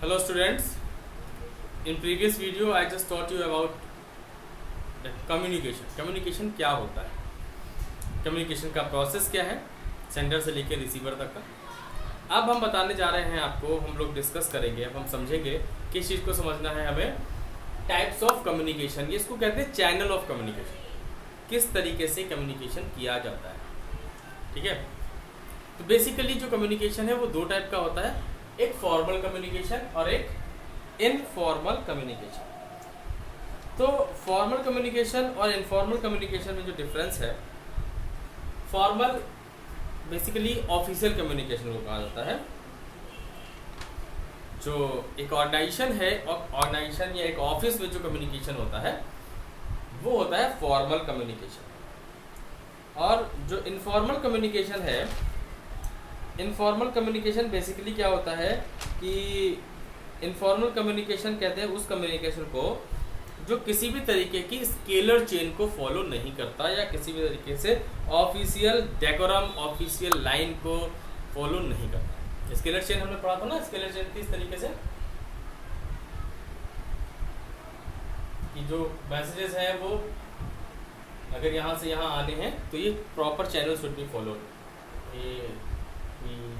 Hello students, in previous video I just taught you about the communication. Communication क्या होता है, communication का process क्या है सेंडर से लेकर रिसीवर तक का। अब हम बताने जा रहे हैं आपको, हम लोग डिस्कस करेंगे, अब हम समझेंगे किस चीज़ को समझना है हमें। टाइप्स ऑफ कम्युनिकेशन, ये इसको कहते हैं चैनल ऑफ कम्युनिकेशन, किस तरीके से कम्युनिकेशन किया जाता है। ठीक है, तो बेसिकली जो कम्युनिकेशन है वो दो टाइप का होता है, एक फॉर्मल कम्युनिकेशन और एक इनफॉर्मल कम्युनिकेशन। तो फॉर्मल कम्युनिकेशन और इनफॉर्मल कम्युनिकेशन में जो डिफरेंस है, फॉर्मल बेसिकली ऑफिशियल कम्युनिकेशन को कहा जाता है। जो एक ऑर्गेनाइजेशन है, ऑर्गेनाइजेशन या एक ऑफिस में जो कम्युनिकेशन होता है वो होता है फॉर्मल कम्युनिकेशन। और जो इनफॉर्मल कम्युनिकेशन है, इनफॉर्मल कम्युनिकेशन बेसिकली क्या होता है कि इनफॉर्मल कम्युनिकेशन कहते हैं उस कम्युनिकेशन को जो किसी भी तरीके की स्केलर चेन को फॉलो नहीं करता या किसी भी तरीके से ऑफिशियल डेकोरम, ऑफिशियल लाइन को फॉलो नहीं करता। स्केलर चेन हमने पढ़ा था ना, स्केलर चेन थी इस तरीके से कि जो मैसेजेस हैं वो अगर यहाँ से यहाँ आने हैं तो ये proper channel should be follow,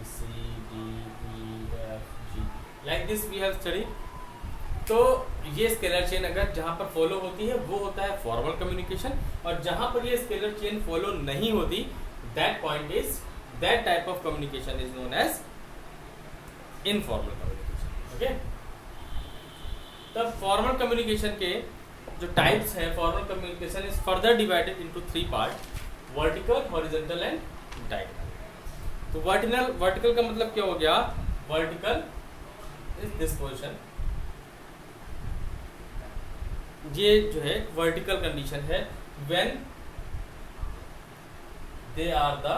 C, D, E, F, G, like this we have studied। तो ये स्केलर चेन अगर जहाँ पर फॉलो होती है वो होता है फॉर्मल कम्युनिकेशन, और जहाँ पर ये स्केलर चेन फॉलो नहीं होती, that point is, that type of communication is known as informal communication. Okay, तब फॉर्मल कम्युनिकेशन के जो टाइप्स हैं, formal communication is further divided into three part, vertical, horizontal and diagonal. तो vertical का मतलब क्या हो गया, वर्टिकल इज दिस पोजिशन, ये जो है वर्टिकल कंडीशन है when they are the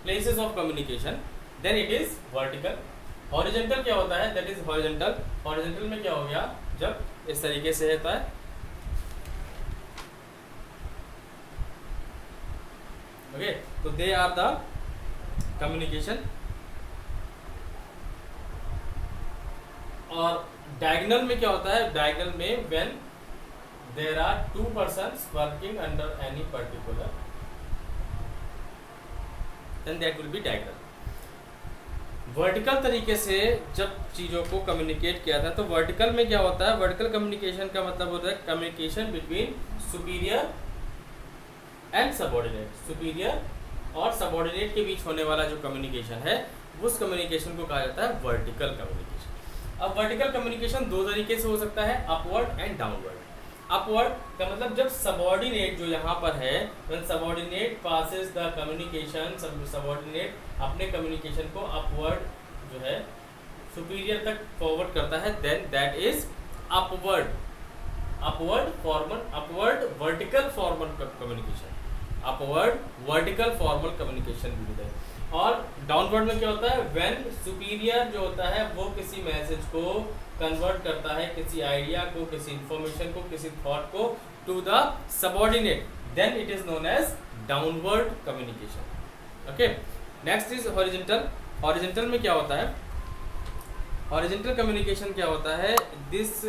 places of communication, then it is vertical. Horizontal क्या होता है, दैट इज हॉरिजॉन्टल। हॉरिजॉन्टल में क्या हो गया, जब इस तरीके से होता है, ओके, तो दे आर द कम्युनिकेशन। और डायगोनल में क्या होता है, डायगोनल में when there are two persons working under any particular, then that will be diagonal. Vertical तरीके से जब चीजों को कम्युनिकेट किया था, तो वर्टिकल में क्या होता है, वर्टिकल कम्युनिकेशन का मतलब होता है communication between superior and subordinate. Superior और सबऑर्डिनेट के बीच होने वाला जो कम्युनिकेशन है, उस कम्युनिकेशन को कहा जाता है वर्टिकल कम्युनिकेशन। अब वर्टिकल कम्युनिकेशन दो तरीके से हो सकता है, अपवर्ड एंड डाउनवर्ड। अपवर्ड का मतलब जब सबऑर्डिनेट जो यहाँ पर है, when subordinate passes the communication, subordinate अपने कम्युनिकेशन को अपवर्ड जो है सुपीरियर तक फॉरवर्ड करता है, then that is upward. Upward formal, upward vertical formal communication, upward vertical formal communication भी होता है। और डाउनवर्ड में क्या होता है, व्हेन सुपीरियर जो होता है वो किसी मैसेज को कन्वर्ट करता है, किसी आइडिया को, किसी इंफॉर्मेशन को, किसी थॉट को to the subordinate, then it is known as downward communication. Okay, next is horizontal. Horizontal में क्या होता है, हॉरिजॉन्टल कम्युनिकेशन क्या होता है, दिस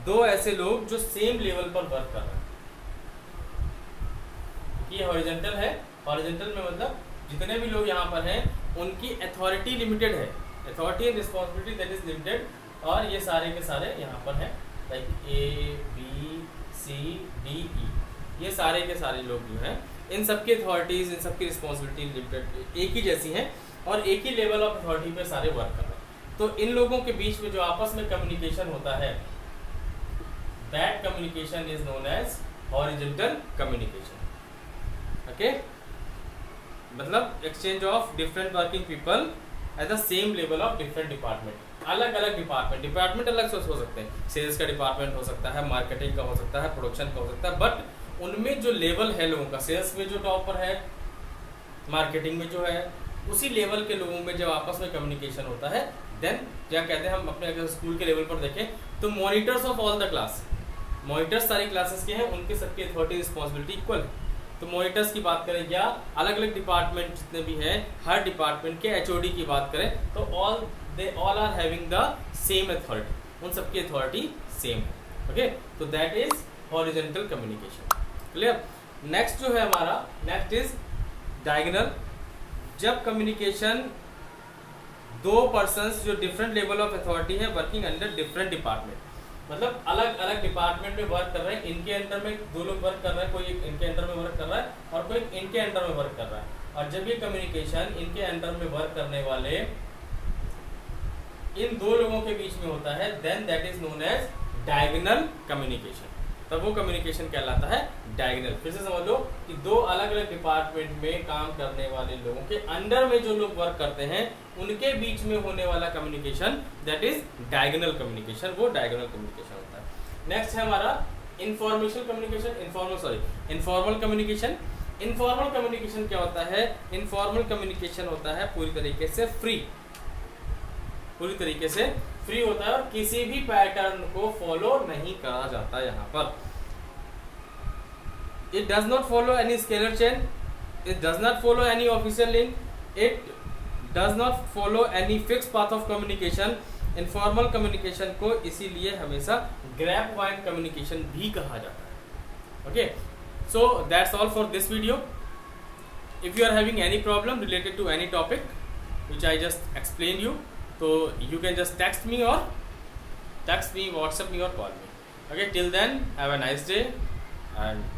दो ऐसे लोग जो सेम लेवल पर वर्क कर रहे हैं, ये हॉरिजॉन्टल है। हॉरिजॉन्टल में मतलब जितने भी लोग यहाँ पर हैं उनकी अथॉरिटी लिमिटेड है, authority and responsibility that is limited, और ये सारे के सारे यहाँ पर हैं, like A, B, C, D, E, ये सारे के सारे लोग जो हैं, इन सबकी अथॉरिटीज, इन सबकी रिस्पॉन्सिबिलिटी लिमिटेड एक ही जैसी हैं और एक ही लेवल ऑफ अथॉरिटी पे सारे वर्क कर रहे हैं। तो इन लोगों के बीच में जो आपस में कम्युनिकेशन होता है, that communication is known as horizontal communication। okay, मतलब exchange of different working people at the same level of different department। अलग अलग डिपार्टमेंट अलग से हो सकते हैं, सेल्स का डिपार्टमेंट हो सकता है, मार्केटिंग का हो सकता है, प्रोडक्शन का हो सकता है, बट उनमें जो लेवल है लोगों का, सेल्स में जो टॉप पर है, मार्केटिंग में जो है, उसी लेवल के लोगों में जब आपस में कम्युनिकेशन होता है, देन क्या कहते हैं, हम अपने अगर स्कूल के लेवल पर देखें तो monitors of all the class, monitors सारी क्लासेस के हैं, उनके सबकी अथॉरिटी रिस्पॉन्सिबिलिटी इक्वल है। तो मॉनिटर्स की बात करें या अलग अलग डिपार्टमेंट जितने भी हैं, हर डिपार्टमेंट के एचओडी की बात करें, तो all they all are having the same authority, उन सबकी अथॉरिटी सेम है. ओके, तो that is horizontal communication. Clear. Next जो है हमारा, नेक्स्ट इज डायगोनल. जब कम्युनिकेशन दो पर्सन्स जो डिफरेंट लेवल ऑफ अथॉरिटी है वर्किंग अंडर डिफरेंट डिपार्टमेंट, मतलब अलग अलग डिपार्टमेंट में वर्क कर रहे हैं, इनके अंडर में दो लोग वर्क कर रहे हैं, कोई एक इनके अंडर में वर्क कर रहा है और कोई इनके अंडर में वर्क कर रहा है, और जब ये कम्युनिकेशन इनके अंडर में वर्क करने वाले इन दो लोगों के बीच में होता है, then that is known as diagonal communication. तब वो कम्युनिकेशन कहलाता है डायगोनल. फिर से समझ लो कि दो अलग अलग डिपार्टमेंट में काम करने वाले लोगों के अंडर में जो लोग वर्क करते हैं उनके बीच में होने वाला communication that is diagonal communication, वो डायगोनल कम्युनिकेशन होता है. नेक्स्ट है हमारा informational communication, informal communication. Informal communication क्या होता है? इनफॉर्मल कम्युनिकेशन होता है पूरी तरीके से फ्री, पूरी तरीके से फ्री होता है और किसी भी पैटर्न को फॉलो नहीं करा जाता. यहाँ पर it does not follow any scalar chain, it does not follow any official link, it does not follow any fixed path of communication. Informal communication को इसीलिए हमेशा ग्रैप वाइन कम्युनिकेशन भी कहा जाता है. Okay, so that's all for this video. If you are having any problem related to any topic which I just explain you, तो you can just text me, WhatsApp me or call me. Okay, till then, have a nice day and